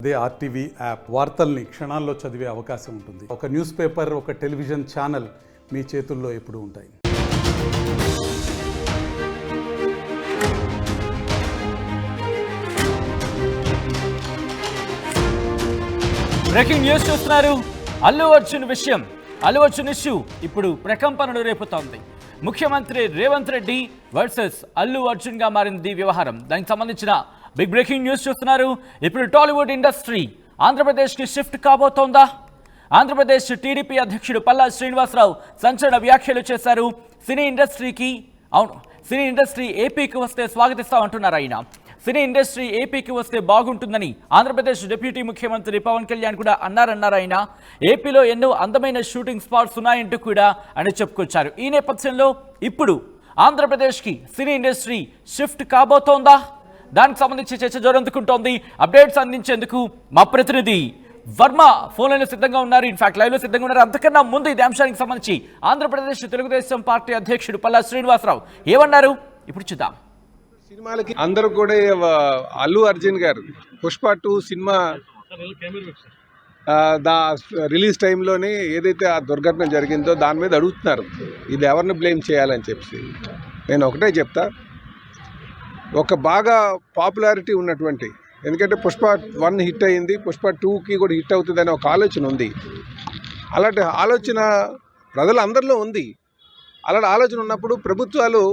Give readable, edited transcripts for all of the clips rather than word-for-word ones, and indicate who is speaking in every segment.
Speaker 1: అదే RTV app వార్తల్ని క్షణాల్లో చదివే అవకాశం ఉంటుంది. ఒక న్యూస్ పేపర్, ఒక టెలివిజన్ ఛానల్ మీ చేతుల్లో ఎప్పుడూ ఉంటాయి.
Speaker 2: బ్రేకింగ్ న్యూస్ చూస్తున్నారు. అల్లు అర్జున్ విషయం, అల్లు అర్జున్ ఇష్యూ ఇప్పుడు ప్రకంపనలు రేపుతోంది. ముఖ్యమంత్రి రేవంత్ రెడ్డి వర్సెస్ అల్లు అర్జున్ గా మారింది వ్యవహారం. దానికి సంబంధించిన బిగ్ బ్రేకింగ్ న్యూస్ చూస్తున్నారు. ఇప్పుడు టాలీవుడ్ ఇండస్ట్రీ ఆంధ్రప్రదేశ్కి షిఫ్ట్ కాబోతోందా? ఆంధ్రప్రదేశ్ టీడీపీ అధ్యక్షుడు పల్లా శ్రీనివాసరావు సంచలన వ్యాఖ్యలు చేశారు. సినీ ఇండస్ట్రీ ఏపీకి వస్తే స్వాగతిస్తామంటున్నారు ఆయన. సినీ ఇండస్ట్రీ ఏపీకి వస్తే బాగుంటుందని ఆంధ్రప్రదేశ్ డిప్యూటీ ముఖ్యమంత్రి పవన్ కళ్యాణ్ కూడా అన్నారన్నారు ఆయన. ఏపీలో ఎన్నో అందమైన షూటింగ్ స్పాట్స్ ఉన్నాయంటూ కూడా ఆయన చెప్పుకొచ్చారు. ఈ నేపథ్యంలో ఇప్పుడు ఆంధ్రప్రదేశ్కి సినీ ఇండస్ట్రీ షిఫ్ట్ కాబోతోందా? దానికి సంబంధించి చర్చ జోరందుకుంటోంది. అప్డేట్స్ అందించేందుకు మా ప్రతినిధి వర్మ ఫోన్ లైన్లో సిద్ధంగా ఉన్నారు. ఇన్ఫాక్ట్ లైవ్ లో సిద్ధంగా ఉన్నారు. అంతకన్నా ముందు ఇదే అంశానికి సంబంధించి ఆంధ్రప్రదేశ్ తెలుగుదేశం పార్టీ అధ్యక్షుడు పల్లా శ్రీనివాసరావు ఏమన్నారు ఇప్పుడు చూద్దాం.
Speaker 3: సినిమాలకి అందరూ కూడా అల్లు అర్జున్ గారు పుష్ప 2 సినిమా రిలీజ్ టైంలోనే ఏదైతే ఆ దుర్ఘటన జరిగిందో దాని మీద అడుగుతున్నారు, ఇది ఎవరిని బ్లేమ్ చేయాలని చెప్పి. నేను ఒకటే చెప్తా, ఒక బాగా పాపులారిటీ ఉన్నటువంటి, ఎందుకంటే పుష్ప 1 హిట్ అయింది, పుష్ప 2కి కూడా హిట్ అవుతుంది అనే ఒక ఆలోచన ఉంది. అలాంటి ఆలోచన ప్రజలందరిలో ఉంది. అలాంటి ఆలోచన ఉన్నప్పుడు ప్రభుత్వాలు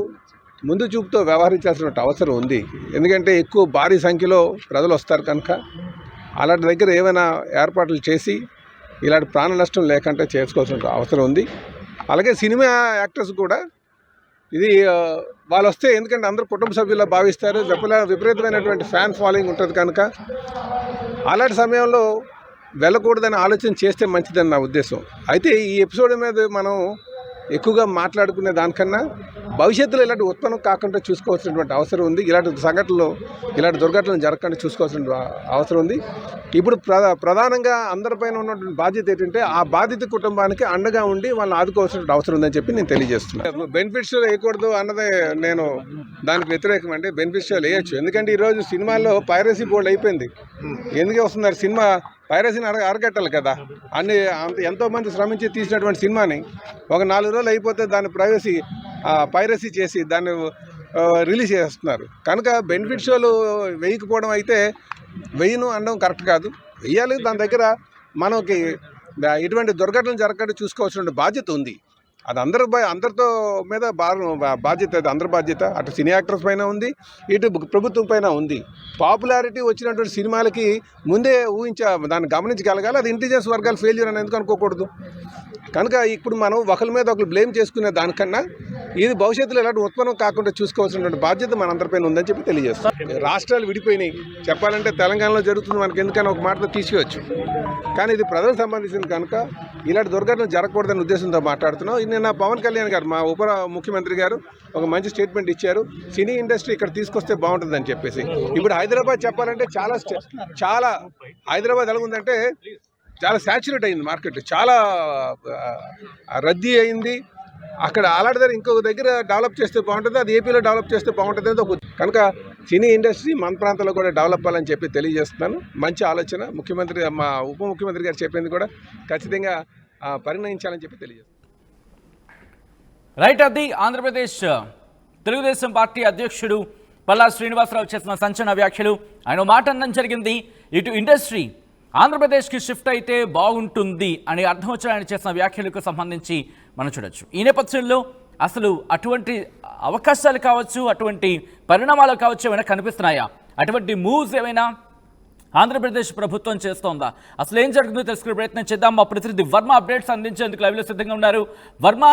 Speaker 3: ముందు చూపుతో వ్యవహరించాల్సిన అవసరం ఉంది. ఎందుకంటే ఎక్కువ భారీ సంఖ్యలో ప్రజలు వస్తారు కనుక అలాంటి దగ్గర ఏమైనా ఏర్పాట్లు చేసి ఇలాంటి ప్రాణ నష్టం లేకుండా చేసుకోవాల్సిన అవసరం ఉంది. అలాగే సినిమా యాక్టర్స్ కూడా ఇది వాళ్ళు వస్తే, ఎందుకంటే అందరూ కుటుంబ సభ్యుల్లో భావిస్తారు, విపరీతమైనటువంటి ఫ్యాన్ ఫాలోయింగ్ ఉంటుంది కనుక అలాంటి సమయంలో వెళ్ళకూడదని ఆలోచన చేస్తే మంచిదని నా ఉద్దేశం. అయితే ఈ ఎపిసోడ్ మీద మనం ఎక్కువగా మాట్లాడుకునే దానికన్నా భవిష్యత్తులో ఇలాంటి ఉత్పన్నం కాకుండా చూసుకోవాల్సినటువంటి అవసరం ఉంది. ఇలాంటి సంఘటనలు, ఇలాంటి దుర్ఘటనలు జరగకుండా చూసుకోవాల్సిన అవసరం ఉంది. ఇప్పుడు ప్రధానంగా అందరిపైన ఉన్నటువంటి బాధ్యత ఏంటంటే ఆ బాధిత కుటుంబానికి అండగా ఉండి వాళ్ళని ఆదుకోవాల్సిన అవసరం ఉందని చెప్పి నేను తెలియజేస్తున్నాను. బెనిఫిట్ షోలు వేయకూడదు అన్నదే నేను దానికి వ్యతిరేకం అండి. బెనిఫిట్ షోలు వేయచ్చు, ఎందుకంటే ఈరోజు సినిమాల్లో పైరసీ బోర్డు అయిపోయింది. ఎందుకు వస్తున్నారు? సినిమా పైరసీని అరగట్టాలి కదా. ఎంతోమంది శ్రమించి తీసినటువంటి సినిమాని ఒక 4 రోజులు అయిపోతే దాన్ని పైరసీ చేసి దాన్ని రిలీజ్ చేస్తున్నారు. కనుక బెనిఫిట్ షోలు వేయకపోవడం అయితే, వేయను అనడం కరెక్ట్ కాదు, వేయాలి. దాని దగ్గర మనకి ఇటువంటి దుర్ఘటనలు జరగకుండా చూసుకోవాల్సిన బాధ్యత ఉంది. అది అందరితో మీద బాధ్యత, అది అందరి బాధ్యత. అటు సినీ యాక్టర్స్ పైన ఉంది, ఇటు ప్రభుత్వం పైన ఉంది. పాపులారిటీ వచ్చినటువంటి సినిమాలకి ముందే దాన్ని గమనించగలగాలి. అది ఇంటెలిజెన్స్ వర్గాలు ఫెయిల్యూర్ అని ఎందుకు అనుకోకూడదు. కనుక ఇప్పుడు మనం ఒకరి మీద ఒకరు బ్లేమ్ చేసుకునే దానికన్నా ఇది భవిష్యత్తులో ఎలాంటి ఉత్పన్నం కాకుండా చూసుకోవాల్సినటువంటి బాధ్యత మనందరిపైన ఉందని చెప్పి తెలియజేస్తాం. రాష్ట్రాలు విడిపోయినాయి, చెప్పాలంటే తెలంగాణలో జరుగుతుంది, మనకి ఎందుకని ఒక మాటతో తీసుకోవచ్చు. కానీ ఇది ప్రజలకు సంబంధించింది కనుక ఇలాంటి దుర్ఘటనలు జరగకూడదనే ఉద్దేశంతో మాట్లాడుతున్నాం. నిన్న పవన్ కళ్యాణ్ గారు, మా ఉప ముఖ్యమంత్రి గారు ఒక మంచి స్టేట్మెంట్ ఇచ్చారు, సినీ ఇండస్ట్రీ ఇక్కడ తీసుకొస్తే బాగుంటుందని చెప్పేసి. ఇప్పుడు హైదరాబాద్ చెప్పాలంటే చాలా హైదరాబాద్ ఎలా ఉందంటే చాలా శాచురేట్ అయింది, మార్కెట్ చాలా రద్దీ అయింది. అక్కడ అలాంటి దగ్గర ఇంకొక దగ్గర డెవలప్ చేస్తే బాగుంటుంది, అది ఏపీలో డెవలప్ చేస్తే బాగుంటుంది అనేది ఒక. కనుక సినీ ఇండస్ట్రీ మన ప్రాంతంలో కూడా డెవలప్ అవ్వాలని చెప్పి తెలియజేస్తున్నాను. మంచి ఆలోచన. ముఖ్యమంత్రి, మా ఉప ముఖ్యమంత్రి గారు చెప్పింది కూడా ఖచ్చితంగా పరిగణించాలని చెప్పి తెలియజేస్తున్నాను.
Speaker 2: రైట్, అది ఆంధ్రప్రదేశ్ తెలుగుదేశం పార్టీ అధ్యక్షుడు పల్లా శ్రీనివాసరావు చేసిన సంచలన వ్యాఖ్యలు. ఆయన మాట అనడం జరిగింది, ఇటు ఇండస్ట్రీ ఆంధ్రప్రదేశ్కి షిఫ్ట్ అయితే బాగుంటుంది అని అర్థం వచ్చి ఆయన చేసిన వ్యాఖ్యలకు సంబంధించి మనం చూడొచ్చు. ఈ నేపథ్యంలో అసలు అటువంటి అవకాశాలు కావచ్చు, అటువంటి పరిణామాలు కావచ్చు ఏమైనా కనిపిస్తున్నాయా? అటువంటి మూవ్స్ ఏమైనా ఆంధ్రప్రదేశ్ ప్రభుత్వం చేస్తోందా? అసలు ఏం జరుగుతుందో తెలుసుకునే ప్రయత్నం చేద్దాం. మా ప్రతినిధి వర్మ అప్డేట్స్ అందించేందుకు లైవ్లో సిద్ధంగా ఉన్నారు. వర్మ,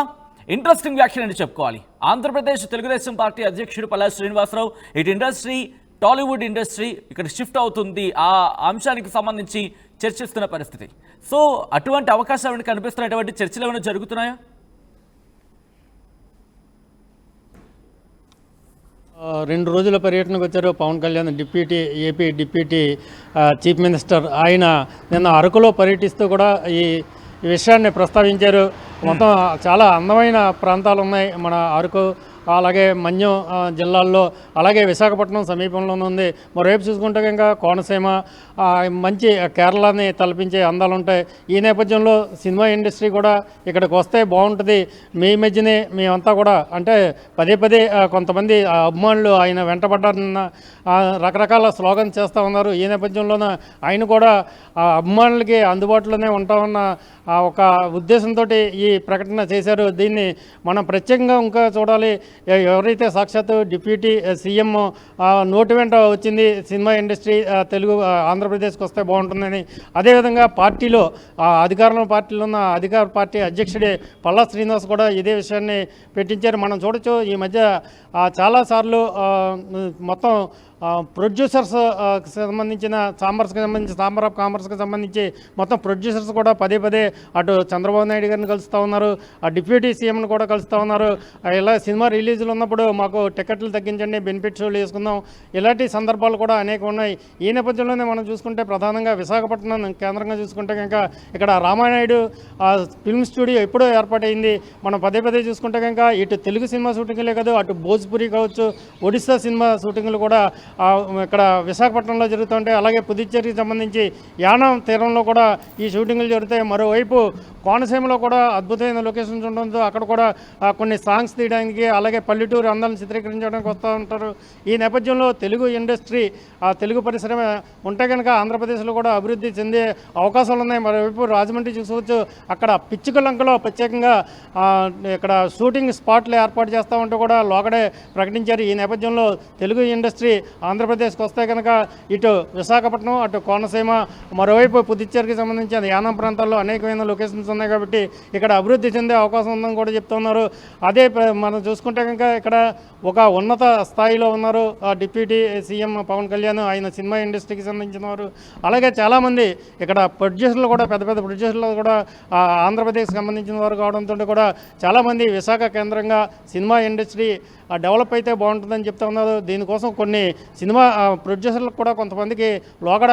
Speaker 2: ఇంట్రెస్టింగ్ వ్యాఖ్యలు అని చెప్పుకోవాలి. ఆంధ్రప్రదేశ్ తెలుగుదేశం పార్టీ అధ్యక్షుడు పల్లా శ్రీనివాసరావు ఇటు ఇండస్ట్రీ, టాలీవుడ్ ఇండస్ట్రీ ఇక్కడ షిఫ్ట్ అవుతుంది, ఆ అంశానికి సంబంధించి చర్చిస్తున్న పరిస్థితి. సో అటువంటి అవకాశాలు కనిపిస్తున్నటువంటి చర్చలు ఏమైనా జరుగుతున్నాయా?
Speaker 4: 2 రోజుల పర్యటనకు వచ్చారు Pawan Kalyan, AP deputy chief minister. ఆయన నిన్న అరకులో పర్యటిస్తూ కూడా ఈ విషయాన్ని ప్రస్తావించారు. మొత్తం చాలా అందమైన ప్రాంతాలు ఉన్నాయి మన అరకు, అలాగే మన్యం జిల్లాల్లో, అలాగే విశాఖపట్నం సమీపంలోనే ఉంది. మరోవైపు చూసుకుంటే ఇంకా కోనసీమ, మంచి కేరళని తలపించే అందాలు ఉంటాయి. ఈ నేపథ్యంలో సినిమా ఇండస్ట్రీ కూడా ఇక్కడికి వస్తే బాగుంటుంది. మీ మధ్యనే మేమంతా కూడా అంటే పదే పదే కొంతమంది అభిమానులు ఆయన వెంటబడ్డారన్న రకరకాల స్లోగన్స్ చేస్తూ ఉన్నారు. ఈ నేపథ్యంలోనే ఆయన కూడా అభిమానులకి అందుబాటులోనే ఉంటామన్న ఒక ఉద్దేశంతో ఈ ప్రకటన చేశారు. దీన్ని మనం ప్రత్యేకంగా ఇంకా చూడాలి. ఎవరైతే సాక్షాత్తు డిప్యూటీ సీఎం నోటి వెంట వచ్చింది సినిమా ఇండస్ట్రీ తెలుగు ఆంధ్రప్రదేశ్కి వస్తే బాగుంటుందని, అదేవిధంగా పార్టీలో అధికారంలో పార్టీలో ఉన్న అధికార పార్టీ అధ్యక్షుడే పల్లా శ్రీనివాస్ కూడా ఇదే విషయాన్ని పెట్టించారు. మనం చూడొచ్చు ఈ మధ్య చాలాసార్లు మొత్తం ప్రొడ్యూసర్స్ సంబంధించిన ఛాంబర్ ఆఫ్ కామర్స్కి సంబంధించి మొత్తం ప్రొడ్యూసర్స్ కూడా పదే పదే అటు చంద్రబాబు నాయుడు గారిని కలుస్తూ ఉన్నారు, ఆ డిప్యూటీ సీఎంని కూడా కలుస్తూ ఉన్నారు. ఇలా సినిమా రిలీజులు ఉన్నప్పుడు మాకు టికెట్లు తగ్గించండి, బెనిఫిట్ షోలు వేసుకుందాం, ఇలాంటి సందర్భాలు కూడా అనేక ఉన్నాయి. ఈ నేపథ్యంలోనే మనం చూసుకుంటే ప్రధానంగా విశాఖపట్నం కేంద్రంగా చూసుకుంటే కనుక ఇక్కడ రామానాయుడు ఫిల్మ్ స్టూడియో ఎప్పుడో ఏర్పాటైంది. మనం పదే పదే చూసుకుంటే కనుక ఇటు తెలుగు సినిమా షూటింగ్లే కాదు, అటు భోజ్పురి కావచ్చు, ఒడిస్సా సినిమా షూటింగ్లు కూడా ఇక్కడ విశాఖపట్నంలో జరుగుతుంటాయి. అలాగే పుదుచ్చేరికి సంబంధించి యానం తీరంలో కూడా ఈ షూటింగ్లు జరుగుతాయి. మరోవైపు కోనసీమలో కూడా అద్భుతమైన లొకేషన్స్ ఉండడంతో అక్కడ కూడా కొన్ని సాంగ్స్ తీయడానికి, అలాగే పల్లెటూరు అందాలను చిత్రీకరించడానికి వస్తూ ఉంటారు. ఈ నేపథ్యంలో తెలుగు ఇండస్ట్రీ తెలుగు పరిశ్రమ ఉంటే కనుక ఆంధ్రప్రదేశ్లో కూడా అభివృద్ధి చెందే అవకాశాలు ఉన్నాయి. మరోవైపు రాజమండ్రి చూసుకోవచ్చు, అక్కడ పిచ్చుకలంకలో ప్రత్యేకంగా ఇక్కడ షూటింగ్ స్పాట్లు ఏర్పాటు చేస్తూ ఉంటూ కూడా లోకడే ప్రకటించారు. ఈ నేపథ్యంలో తెలుగు ఇండస్ట్రీ ఆంధ్రప్రదేశ్కి వస్తే కనుక ఇటు విశాఖపట్నం, అటు కోనసీమ, మరోవైపు పుదుచ్చేరికి సంబంధించిన యానం ప్రాంతాల్లో అనేకమైన లొకేషన్స్ ఉన్నాయి కాబట్టి ఇక్కడ అభివృద్ధి చెందే అవకాశం ఉందని కూడా చెప్తున్నారు. అదే మనం చూసుకుంటే కనుక ఇక్కడ ఒక ఉన్నత స్థాయిలో ఉన్నారు డిప్యూటీ సీఎం పవన్ కళ్యాణ్, ఆయన సినిమా ఇండస్ట్రీకి సంబంధించిన వారు. అలాగే చాలామంది ఇక్కడ ప్రొడ్యూసర్లు కూడా పెద్ద పెద్ద ప్రొడ్యూసర్లు కూడా ఆంధ్రప్రదేశ్కి సంబంధించిన వారు కావడంతో కూడా చాలామంది విశాఖ కేంద్రంగా సినిమా ఇండస్ట్రీ డెవలప్ అయితే బాగుంటుందని చెప్తా ఉన్నారు. దీనికోసం కొన్ని సినిమా ప్రొడ్యూసర్లకు కూడా కొంతమందికి లోగడ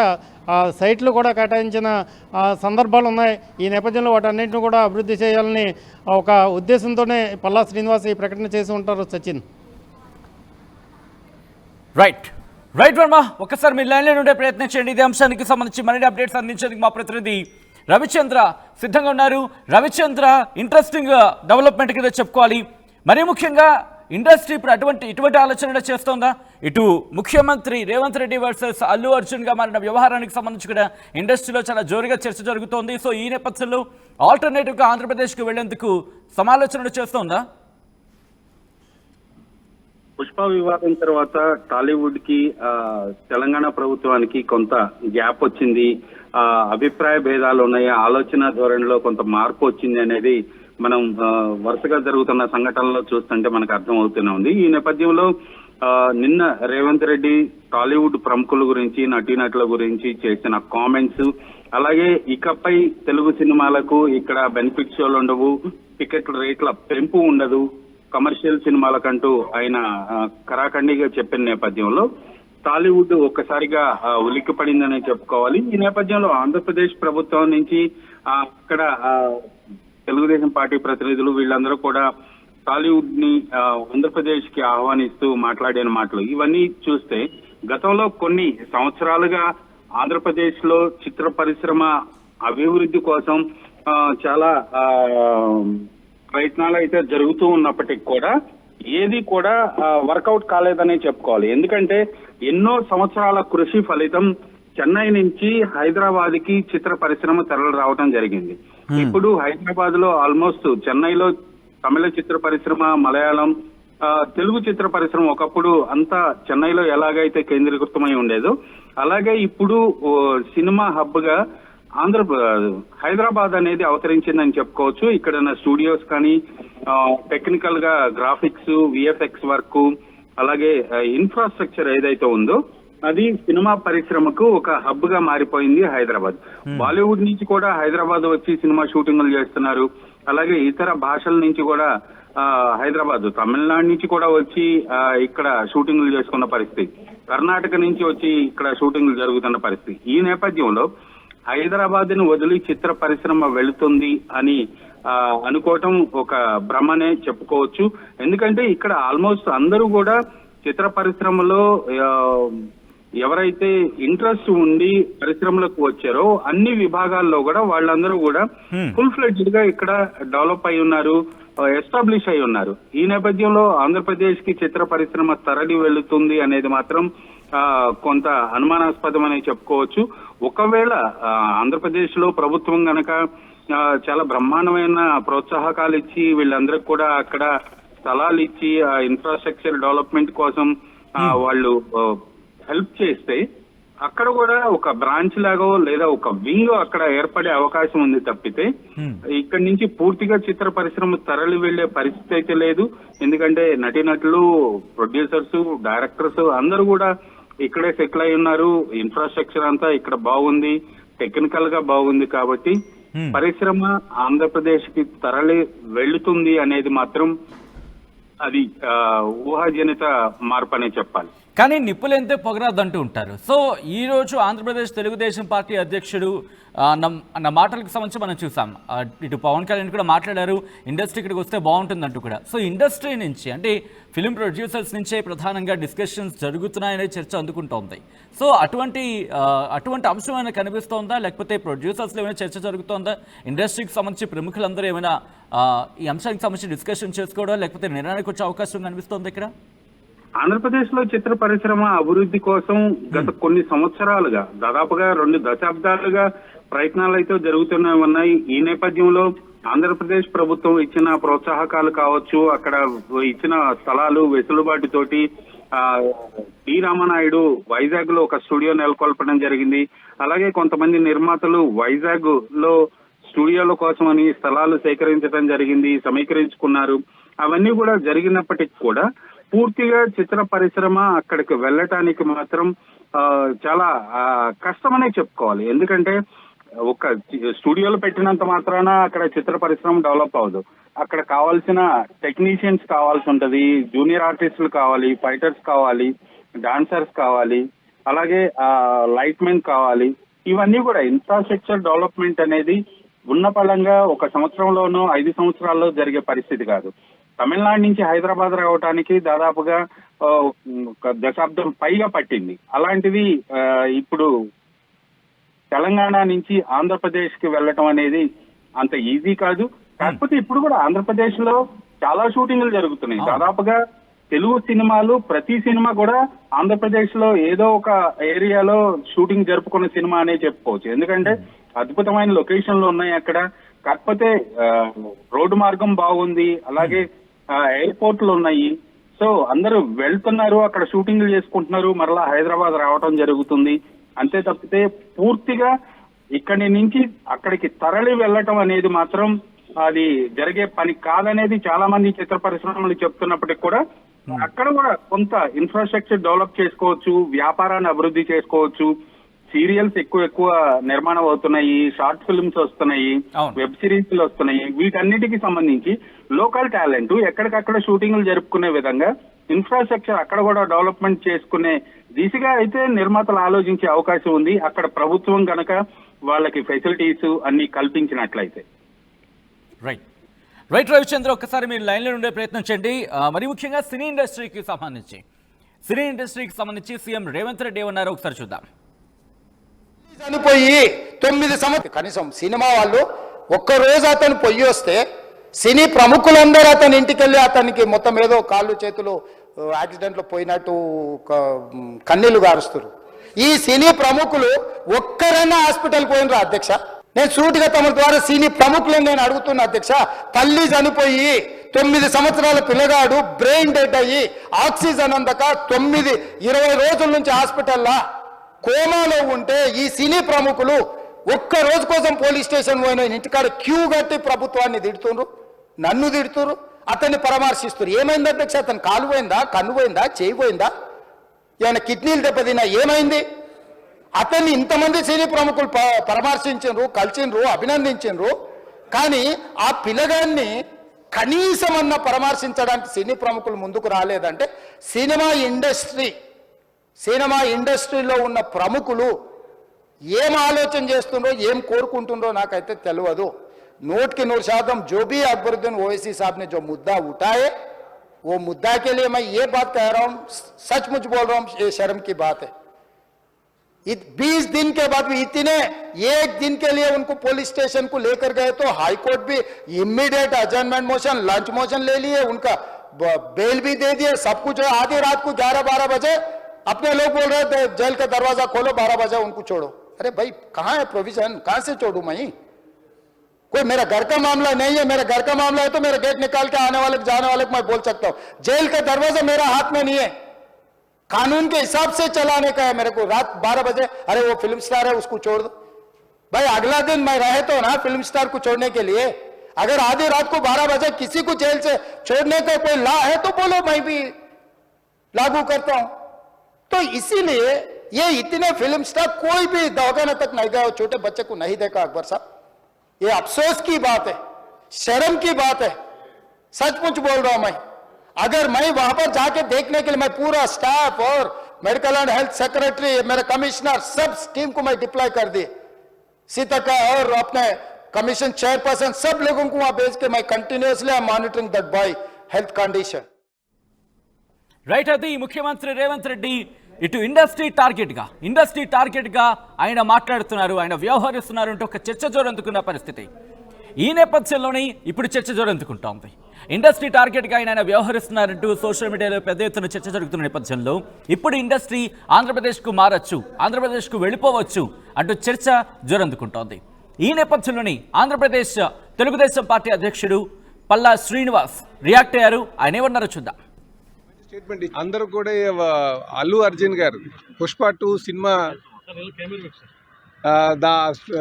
Speaker 4: సైట్లు కూడా కేటాయించిన సందర్భాలు ఉన్నాయి. ఈ నేపథ్యంలో వాటన్నింటిని కూడా అభివృద్ధి చేయాలని ఒక ఉద్దేశంతోనే పల్లా శ్రీనివాస్ ఈ ప్రకటన చేసి ఉంటారు. సచిన్.
Speaker 2: రైట్ వర్మ, ఒక్కసారి మీ లైన్లో ఉండే ప్రయత్నం చేయండి. ఇదే అంశానికి సంబంధించి మరిన్ని అప్డేట్స్ అందించేందుకు మా ప్రతినిధి రవిచంద్ర సిద్ధంగా ఉన్నారు. రవిచంద్ర, ఇంట్రెస్టింగ్ డెవలప్మెంట్ కింద చెప్పుకోవాలి. మరీ ముఖ్యంగా ఇండస్ట్రీ ఇప్పుడు ఇటువంటి ఆలోచన చేస్తోందా? ఇటు ముఖ్యమంత్రి రేవంత్ రెడ్డి వర్సెస్ అల్లు అర్జున్గా మారిన వ్యవహారానికి సంబంధించి కూడా ఇండస్ట్రీలో చాలా జోరుగా చర్చ జరుగుతోంది. సో ఈ నేపథ్యంలో ఆల్టర్నేటివ్గా ఆంధ్రప్రదేశ్కి వెళ్లేందుకు సమాలోచనలు చేస్తోందా?
Speaker 5: పుష్ప వివాదం తర్వాత టాలీవుడ్ కి తెలంగాణ ప్రభుత్వానికి కొంత గ్యాప్ వచ్చింది, అభిప్రాయ భేదాలు ఉన్నాయి, ఆలోచన ధోరణిలో కొంత మార్పు వచ్చింది అనేది మనం వరుసగా జరుగుతున్న సంఘటనలో చూస్తుంటే మనకు అర్థం అవుతూనే ఉంది. ఈ నేపథ్యంలో నిన్న రేవంత్ రెడ్డి టాలీవుడ్ ప్రముఖుల గురించి, నటీనటుల గురించి చేసిన కామెంట్స్, అలాగే ఇకపై తెలుగు సినిమాలకు ఇక్కడ బెనిఫిట్ షోలు ఉండవు, టికెట్ల రేట్ల పెంపు ఉండదు, కమర్షియల్ సినిమాలకంటూ ఆయన కరాఖండిగా చెప్పిన నేపథ్యంలో టాలీవుడ్ ఒక్కసారిగా ఉలిక్కి పడిందనే చెప్పుకోవాలి. ఈ నేపథ్యంలో ఆంధ్రప్రదేశ్ ప్రభుత్వం నుంచి అక్కడ తెలుగుదేశం పార్టీ ప్రతినిధులు వీళ్ళందరూ కూడా టాలీవుడ్ ని ఆంధ్రప్రదేశ్ కి ఆహ్వానిస్తూ మాట్లాడిన మాటలు ఇవన్నీ చూస్తే గతంలో కొన్ని సంవత్సరాలుగా ఆంధ్రప్రదేశ్ లో చిత్ర పరిశ్రమ అభివృద్ధి కోసం చాలా ప్రయత్నాలు అయితే జరుగుతూ ఉన్నప్పటికీ కూడా ఏది కూడా వర్కౌట్ కాలేదనే చెప్పుకోవాలి. ఎందుకంటే ఎన్నో సంవత్సరాల కృషి ఫలితం చెన్నై నుంచి హైదరాబాద్ కి చిత్ర పరిశ్రమ తరలి రావడం జరిగింది. ఇప్పుడు హైదరాబాద్ లో ఆల్మోస్ట్ చెన్నైలో తమిళ చిత్ర పరిశ్రమ, మలయాళం, తెలుగు చిత్ర పరిశ్రమ ఒకప్పుడు అంతా చెన్నైలో ఎలాగైతే కేంద్రీకృతమై ఉండేదో అలాగే ఇప్పుడు సినిమా హబ్ గా హైదరాబాద్ అనేది అవతరించిందని చెప్పుకోవచ్చు. ఇక్కడ స్టూడియోస్ కానీ టెక్నికల్ గా గ్రాఫిక్స్, విఎఫ్ఎక్స్ వర్క్, అలాగే ఇన్ఫ్రాస్ట్రక్చర్ ఏదైతే ఉందో అది సినిమా పరిశ్రమకు ఒక హబ్ గా మారిపోయింది హైదరాబాద్. బాలీవుడ్ నుంచి కూడా హైదరాబాద్ వచ్చి సినిమా షూటింగ్లు చేస్తున్నారు. అలాగే ఇతర భాషల నుంచి కూడా హైదరాబాద్, తమిళనాడు నుంచి కూడా వచ్చి ఇక్కడ షూటింగ్లు చేసుకున్న పరిస్థితి, కర్ణాటక నుంచి వచ్చి ఇక్కడ షూటింగ్లు జరుగుతున్న పరిస్థితి. ఈ నేపథ్యంలో హైదరాబాద్ ని వదిలి చిత్ర పరిశ్రమ వెళుతుంది అని అనుకోవటం ఒక భ్రమనే చెప్పుకోవచ్చు. ఎందుకంటే ఇక్కడ ఆల్మోస్ట్ అందరూ కూడా చిత్ర పరిశ్రమలో ఎవరైతే ఇంట్రెస్ట్ ఉండి పరిశ్రమలకు వచ్చారో అన్ని విభాగాల్లో కూడా వాళ్ళందరూ కూడా ఫుల్ ఫ్లెడ్జ్డ్ గా ఇక్కడ డెవలప్ అయి ఉన్నారు, ఎస్టాబ్లిష్ అయి ఉన్నారు. ఈ నేపథ్యంలో ఆంధ్రప్రదేశ్ కి చిత్ర పరిశ్రమ తరలి వెళుతుంది అనేది మాత్రం కొంత అనుమానాస్పదం అని చెప్పుకోవచ్చు. ఒకవేళ ఆంధ్రప్రదేశ్ లో ప్రభుత్వం గనక చాలా బ్రహ్మాండమైన ప్రోత్సాహకాలు ఇచ్చి వీళ్ళందరికి కూడా అక్కడ స్థలాలు ఇచ్చి ఆ ఇన్ఫ్రాస్ట్రక్చర్ డెవలప్మెంట్ కోసం వాళ్ళు హెల్ప్ చేస్తే అక్కడ కూడా ఒక బ్రాంచ్ లాగో లేదా ఒక వింగ్ అక్కడ ఏర్పడే అవకాశం ఉంది తప్పితే ఇక్కడి నుంచి పూర్తిగా చిత్ర పరిశ్రమ తరలి వెళ్లే పరిస్థితి అయితే లేదు. ఎందుకంటే నటీనటులు, ప్రొడ్యూసర్స్, డైరెక్టర్స్ అందరూ కూడా ఇక్కడే సెటిల్ అయి ఉన్నారు. ఇన్ఫ్రాస్ట్రక్చర్ అంతా ఇక్కడ బాగుంది, టెక్నికల్ గా బాగుంది. కాబట్టి పరిశ్రమ ఆంధ్రప్రదేశ్ కి తరలి వెళ్తుంది అనేది మాత్రం అది ఊహాజనిత మార్పు అనే చెప్పాలి.
Speaker 2: కానీ నిప్పులెంతే పొగరాదంటూ ఉంటారు. సో ఈ రోజు ఆంధ్రప్రదేశ్ తెలుగుదేశం పార్టీ అధ్యక్షుడు నా మాటలకు సంబంధించి మనం చూసాం. ఇటు పవన్ కళ్యాణ్ కూడా మాట్లాడారు, ఇండస్ట్రీ ఇక్కడికి వస్తే బాగుంటుందంటూ కూడా. సో ఇండస్ట్రీ నుంచి అంటే ఫిలిం ప్రొడ్యూసర్స్ నుంచే ప్రధానంగా డిస్కషన్స్ జరుగుతున్నాయనే చర్చ అందుకుంటోంది. సో అటువంటి అంశం ఏమైనా కనిపిస్తోందా, లేకపోతే ప్రొడ్యూసర్స్లో ఏమైనా చర్చ జరుగుతోందా? ఇండస్ట్రీకి సంబంధించి ప్రముఖులందరూ ఏమైనా ఈ అంశానికి సంబంధించి డిస్కషన్ చేసుకోవడం లేకపోతే నిర్ణయానికి వచ్చే అవకాశం కనిపిస్తోంది ఇక్కడ?
Speaker 5: ఆంధ్రప్రదేశ్ లో చిత్ర పరిశ్రమ అభివృద్ధి కోసం గత కొన్ని సంవత్సరాలుగా దాదాపుగా 2 దశాబ్దాలుగా ప్రయత్నాలు అయితే జరుగుతూనే ఉన్నాయి. ఈ నేపథ్యంలో ఆంధ్రప్రదేశ్ ప్రభుత్వం ఇచ్చిన ప్రోత్సాహకాలు కావచ్చు, అక్కడ ఇచ్చిన స్థలాలు వెసులుబాటుతోటి డి రామనాయుడు వైజాగ్ లో ఒక స్టూడియో నెలకొల్పడం జరిగింది. అలాగే కొంతమంది నిర్మాతలు వైజాగ్ లో స్టూడియోల కోసమని స్థలాలు సేకరించడం జరిగింది, సమీకరించుకున్నారు. అవన్నీ కూడా జరిగినప్పటికీ కూడా పూర్తిగా చిత్ర పరిశ్రమ అక్కడికి వెళ్ళటానికి మాత్రం చాలా కష్టమనే చెప్పుకోవాలి. ఎందుకంటే ఒక స్టూడియోలు పెట్టినంత మాత్రాన అక్కడ చిత్ర పరిశ్రమ డెవలప్ అవ్వదు. అక్కడ కావాల్సిన టెక్నీషియన్స్ కావాల్సి ఉంటది, జూనియర్ ఆర్టిస్టులు కావాలి, ఫైటర్స్ కావాలి, డాన్సర్స్ కావాలి, అలాగే లైట్ మెన్ కావాలి. ఇవన్నీ కూడా ఇన్ఫ్రాస్ట్రక్చర్ డెవలప్మెంట్ అనేది ఉన్న పళంగా 1 సంవత్సరంలోనూ 5 సంవత్సరాల్లో జరిగే పరిస్థితి కాదు. తమిళనాడు నుంచి హైదరాబాద్ రావడానికి దాదాపుగా 1 దశాబ్దం పైగా పట్టింది. అలాంటిది ఇప్పుడు తెలంగాణ నుంచి ఆంధ్రప్రదేశ్ కి వెళ్ళటం అనేది అంత ఈజీ కాదు. కాకపోతే ఇప్పుడు కూడా ఆంధ్రప్రదేశ్ లో చాలా షూటింగ్లు జరుగుతున్నాయి. దాదాపుగా తెలుగు సినిమాలు ప్రతి సినిమా కూడా ఆంధ్రప్రదేశ్ లో ఏదో ఒక ఏరియాలో షూటింగ్ జరుపుకున్న సినిమా అనే చెప్పుకోవచ్చు. ఎందుకంటే అద్భుతమైన లొకేషన్లు ఉన్నాయి అక్కడ. కాకపోతే రోడ్డు మార్గం బాగుంది, అలాగే ఎయిర్పోర్ట్లు ఉన్నాయి. సో అందరూ వెళ్తున్నారు, అక్కడ షూటింగ్లు చేసుకుంటున్నారు, మరలా హైదరాబాద్ రావటం జరుగుతుంది. అంతే తప్పితే పూర్తిగా ఇక్కడి నుంచి అక్కడికి తరలి వెళ్ళటం అనేది మాత్రం అది జరిగే పని కాదనేది చాలా మంది చిత్ర పరిశ్రమలు చెప్తున్నప్పటికీ కూడా అక్కడ కూడా కొంత ఇన్ఫ్రాస్ట్రక్చర్ డెవలప్ చేసుకోవచ్చు, వ్యాపారాన్ని అభివృద్ధి చేసుకోవచ్చు. సీరియల్స్ ఎక్కువ నిర్మాణం అవుతున్నాయి, షార్ట్ ఫిల్మ్స్ వస్తున్నాయి, వెబ్ సిరీస్లు వస్తున్నాయి. వీటన్నిటికి సంబంధించి లోకల్ టాలెంట్ ఎక్కడికక్కడ షూటింగ్లు జరుపుకునే విధంగా ఇన్ఫ్రాస్ట్రక్చర్ అక్కడ కూడా డెవలప్మెంట్ చేసుకునే దిశగా అయితే నిర్మాతలు ఆలోచించే అవకాశం ఉంది, అక్కడ ప్రభుత్వం గనక వాళ్ళకి ఫెసిలిటీస్ అన్ని కల్పించినట్లయితే.
Speaker 2: రైట్ రవిచంద్ర, ఒక్కసారి మీరు లైన్లో ఉండే ప్రయత్నం చేయండి. మరి ముఖ్యంగా సినీ ఇండస్ట్రీకి సంబంధించి సీఎం రేవంత్ రెడ్డి ఏమన్నారో ఒకసారి చూద్దాం.
Speaker 6: చనిపోయి 9 సంవత్సరాలు కనీసం సినిమా వాళ్ళు ఒక్కరోజు అతను పొయ్యి వస్తే సినీ ప్రముఖులందరూ అతని ఇంటికి వెళ్ళి అతనికి మొత్తం ఏదో కాళ్ళు చేతులు యాక్సిడెంట్లో పోయినట్టు కన్నీళ్లు గారుస్తారు. ఈ సినీ ప్రముఖులు ఒక్కరైనా హాస్పిటల్ పోయినరా అధ్యక్ష? నేను సూటిగా తమ ద్వారా సినీ ప్రముఖులను నేను అడుగుతున్నా అధ్యక్ష. తల్లి చనిపోయి 9 సంవత్సరాల పిల్లగాడు బ్రెయిన్ డెడ్ అయ్యి ఆక్సిజన్ అందక 20 రోజుల నుంచి హాస్పిటల్లా కోమాలో ఉంటే ఈ సినీ ప్రముఖులు ఒక్క రోజు కోసం పోలీస్ స్టేషన్ పోయిన ఇంటికాడ క్యూ కట్టి ప్రభుత్వాన్ని తిడుతున్నారు, నన్ను తిడుతున్నారు, అతన్ని పరామర్శిస్తున్నారు. ఏమైంది అధ్యక్ష? అతను కాలు పోయిందా, కన్ను పోయిందా, చేయి పోయిందా, ఏమైనా కిడ్నీలు దెబ్బతిన్నా, ఏమైంది? అతన్ని ఇంతమంది సినీ ప్రముఖులు పరామర్శించరు, కలిసిండ్రు, అభినందించరు. కానీ ఆ పిల్లగాన్ని కనీసం అన్న పరామర్శించడానికి సినీ ప్రముఖులు ముందుకు రాలేదంటే సినిమా ఇండస్ట్రీలో ఉన్న ప్రముఖులు ఏం ఆలోచన చేస్తుండ్రో, ఏం కోరుకుంటుండ్రో నాకైతే తెలియదు. 100% जो भी अकबरुद्दीन ओवैसी साहब ने जो मुद्दा उठाए वो मुद्दा के लिए मैं ये बात कह रहा हूँ, सचमुच बोल रहा हूँ, ये शर्म की बात है. 20 दिन के बाद भी इतने एक दिन के लिए उनको पुलिस स्टेशन को लेकर गए तो हाई कोर्ट भी इमीडिएट अजर्नमेंट मोशन लंच मोशन ले लिए, उनका बेल भी दे दिए, सब कुछ है। आधी रात को 11-12 बजे अपने लोग बोल रहे थे जेल का दरवाजा खोलो, 12 बजे उनको छोड़ो। अरे भाई कहां है प्रोविजन, कहां से छोड़ू मैं? कोई मेरा घर का मामला नहीं है, मेरा घर का मामला है तो मेरा गेट निकाल के आने वाले जाने वाले को मैं बोल सकता हूं। जेल का दरवाजा मेरा हाथ में नहीं है, कानून के हिसाब से चलाने का है मेरे को। रात 12 बजे अरे वो फिल्म स्टार है उसको छोड़ दो भाई, अगला दिन मैं रहे तो ना फिल्म स्टार को छोड़ने के लिए। अगर आधी रात को 12 बजे किसी को जेल से छोड़ने का कोई लॉ है तो बोलो, मैं भी लागू करता हूं। तो इसीलिए ये इतने फिल्म स्टार कोई भी दवाखाने तक नहीं गया, छोटे बच्चे को नहीं देखा अकबर साहब। ये अफसोस की बात है, शर्म की बात है, सचमुच बोल रहा हूं मैं। अगर मैं वहां पर जाके देखने के लिए मैं पूरा स्टाफ और मेडिकल एंड हेल्थ सेक्रेटरी, मेरे कमिश्नर, सब टीम को मैं डिप्लॉय कर दी, सीता और अपने कमीशन चेयरपर्सन सब लोगों को वहां भेज के मैं continuously I monitoring that boy health condition.
Speaker 2: Right, అది ముఖ్యమంత్రి రేవంత్ రెడ్డి ఇటు ఇండస్ట్రీ టార్గెట్గా ఆయన మాట్లాడుతున్నారు, ఆయన వ్యవహరిస్తున్నారు అంటే ఒక చర్చ జోరందుకున్న పరిస్థితి. ఈ నేపథ్యంలోనే ఇప్పుడు చర్చ జోరందుకుంటోంది. ఇండస్ట్రీ టార్గెట్గా ఆయన వ్యవహరిస్తున్నారంటూ సోషల్ మీడియాలో పెద్ద ఎత్తున చర్చ జరుగుతున్న నేపథ్యంలో ఇప్పుడు ఇండస్ట్రీ ఆంధ్రప్రదేశ్కు మారచ్చు, ఆంధ్రప్రదేశ్కు వెళ్ళిపోవచ్చు అంటూ చర్చ జోరందుకుంటోంది. ఈ నేపథ్యంలోనే ఆంధ్రప్రదేశ్ తెలుగుదేశం పార్టీ అధ్యక్షుడు పల్లా శ్రీనివాస్ రియాక్ట్ అయ్యారు. ఆయన ఏమన్నారో చూద్దాం.
Speaker 3: స్టేట్మెంట్ అందరూ కూడా అల్లు అర్జున్ గారు పుష్ప 2 సినిమా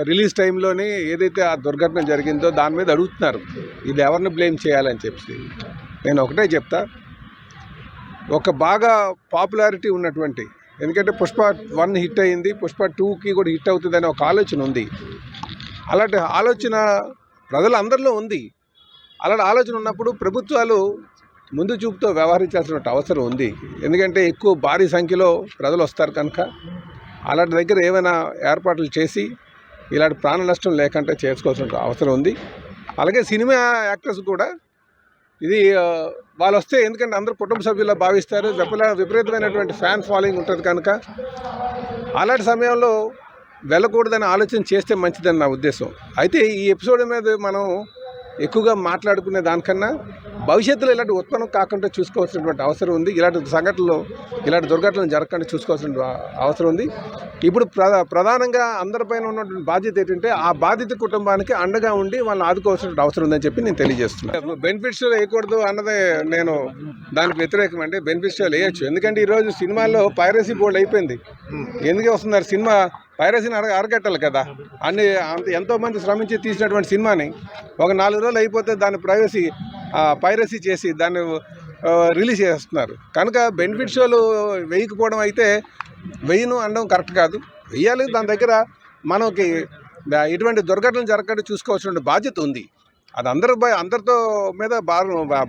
Speaker 3: రిలీజ్ టైంలోనే ఏదైతే ఆ దుర్ఘటన జరిగిందో దాని మీద అడుగుతున్నారు ఇది ఎవరిని బ్లేమ్ చేయాలని చెప్పి. నేను ఒకటే చెప్తా, ఒక బాగా పాపులారిటీ ఉన్నటువంటి, ఎందుకంటే పుష్ప 1 హిట్ అయింది, పుష్ప 2కి కూడా హిట్ అవుతుందనే ఒక ఆలోచన ఉంది. అలాంటి ఆలోచన ప్రజలందరిలో ఉంది. అలాంటి ఆలోచన ఉన్నప్పుడు ప్రభుత్వాలు ముందు చూపుతో వ్యవహరించాల్సిన అవసరం ఉంది. ఎందుకంటే ఎక్కువ భారీ సంఖ్యలో ప్రజలు వస్తారు కనుక అలాంటి దగ్గర ఏమైనా ఏర్పాట్లు చేసి ఇలాంటి ప్రాణ నష్టం లేకుండా చేసుకోవాల్సిన అవసరం ఉంది. అలాగే సినిమా యాక్టర్స్ కూడా ఇది వాళ్ళు వస్తే, ఎందుకంటే అందరూ కుటుంబ సభ్యుల్లో భావిస్తారు, విపరీతమైనటువంటి ఫ్యాన్ ఫాలోయింగ్ ఉంటుంది కనుక అలాంటి సమయంలో వెళ్ళకూడదని ఆలోచన చేస్తే మంచిదని నా ఉద్దేశం. అయితే ఈ ఎపిసోడ్ మీద మనం ఎక్కువగా మాట్లాడుకునే దానికన్నా భవిష్యత్తులో ఇలాంటి ఉత్పన్నం కాకుండా చూసుకోవాల్సినటువంటి అవసరం ఉంది. ఇలాంటి సంఘటనలు, ఇలాంటి దుర్ఘటనలు జరగకుండా చూసుకోవాల్సిన అవసరం ఉంది. ఇప్పుడు ప్రధానంగా అందరిపైన ఉన్నటువంటి బాధ్యత ఏంటంటే ఆ బాధిత కుటుంబానికి అండగా ఉండి వాళ్ళని ఆదుకోవాల్సిన అవసరం ఉందని చెప్పి నేను తెలియజేస్తున్నాను. బెనిఫిట్స్ వేయకూడదు అన్నదే నేను దానికి వ్యతిరేకం. అంటే బెనిఫిట్స్ వేయచ్చు, ఎందుకంటే ఈరోజు సినిమాల్లో పైరసీ బోర్డు అయిపోయింది. ఎందుకు వస్తున్నారు, సినిమా పైరసీని అరగట్టాలి కదా. ఎంతోమంది శ్రమించి తీసినటువంటి సినిమాని ఒక 4 రోజులు అయిపోతే దాన్ని పైరసీ చేసి దాన్ని రిలీజ్ చేస్తున్నారు. కనుక బెనిఫిట్ షోలు వేయకపోవడం అయితే వేయను అనడం కరెక్ట్ కాదు, వేయాలి. దాని దగ్గర మనకి ఇటువంటి దుర్ఘటనలు జరగకుండా చూసుకోవాల్సిన బాధ్యత ఉంది. అది అందరితో మీద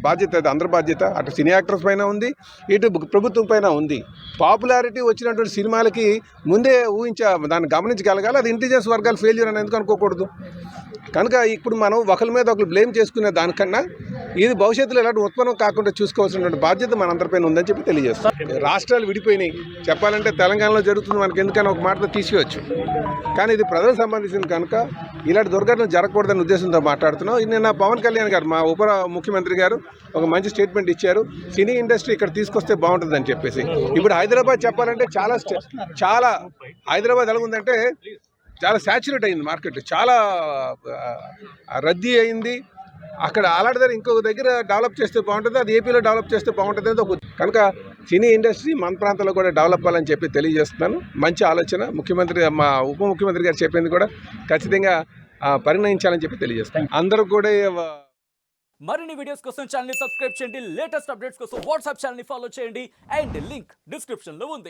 Speaker 3: బాధ్యత, అది అందరి బాధ్యత. అటు సినీ యాక్టర్స్ పైన ఉంది, ఇటు ప్రభుత్వం పైన ఉంది. పాపులారిటీ వచ్చినటువంటి సినిమాలకి ముందే దాన్ని గమనించగలగాలి. అది ఇంటెలిజెన్స్ వర్గాలు ఫెయిల్యూర్ అని ఎందుకు అనుకోకూడదు. కనుక ఇప్పుడు మనం ఒకరి మీద ఒకరు బ్లేమ్ చేసుకునే దానికన్నా ఇది భవిష్యత్తులో ఎలాంటి ఉత్పన్నం కాకుండా చూసుకోవాల్సినటువంటి బాధ్యత మనందరిపైన ఉందని చెప్పి తెలియజేస్తాం. రాష్ట్రాలు విడిపోయినాయి, చెప్పాలంటే తెలంగాణలో జరుగుతుంది, మనకి ఎందుకని ఒక మాటతో తీసుకోవచ్చు. కానీ ఇది ప్రజలకు సంబంధించింది కనుక ఇలాంటి దుర్ఘటనలు జరగకూడదనే ఉద్దేశంతో మాట్లాడుతున్నాం. నిన్న పవన్ కళ్యాణ్ గారు, మా ఉప ముఖ్యమంత్రి గారు ఒక మంచి స్టేట్మెంట్ ఇచ్చారు, సినీ ఇండస్ట్రీ ఇక్కడ తీసుకొస్తే బాగుంటుందని చెప్పేసి. ఇప్పుడు హైదరాబాద్ చెప్పాలంటే చాలా హైదరాబాద్ ఎలా ఉందంటే చాలా సాచురేట్ అయింది, మార్కెట్ చాలా రద్దీ అయింది. అక్కడ అలాంటి దగ్గర ఇంకొక దగ్గర డెవలప్ చేస్తే బాగుంటుంది, అది ఏపీలో డెవలప్ చేస్తే బాగుంటుంది అనేది ఒక. కనుక సినీ ఇండస్ట్రీ మన ప్రాంతంలో కూడా డెవలప్ అవ్వాలని చెప్పి తెలియజేస్తున్నాను. మంచి ఆలోచన, ముఖ్యమంత్రి మా ఉప ముఖ్యమంత్రి గారు చెప్పింది కూడా ఖచ్చితంగా పరిగణించాలని చెప్పి తెలియజేస్తాను. అందరూ కూడా
Speaker 2: మరిన్ని వీడియోస్ కోసం ఛానల్ ని సబ్స్క్రైబ్ చేయండి, లేటెస్ట్ అప్డేట్స్ కోసం వాట్సాప్ ఛానల్ ని ఫాలో చేయండి, అండ్ లింక్ డిస్క్రిప్షన్ లో ఉంది.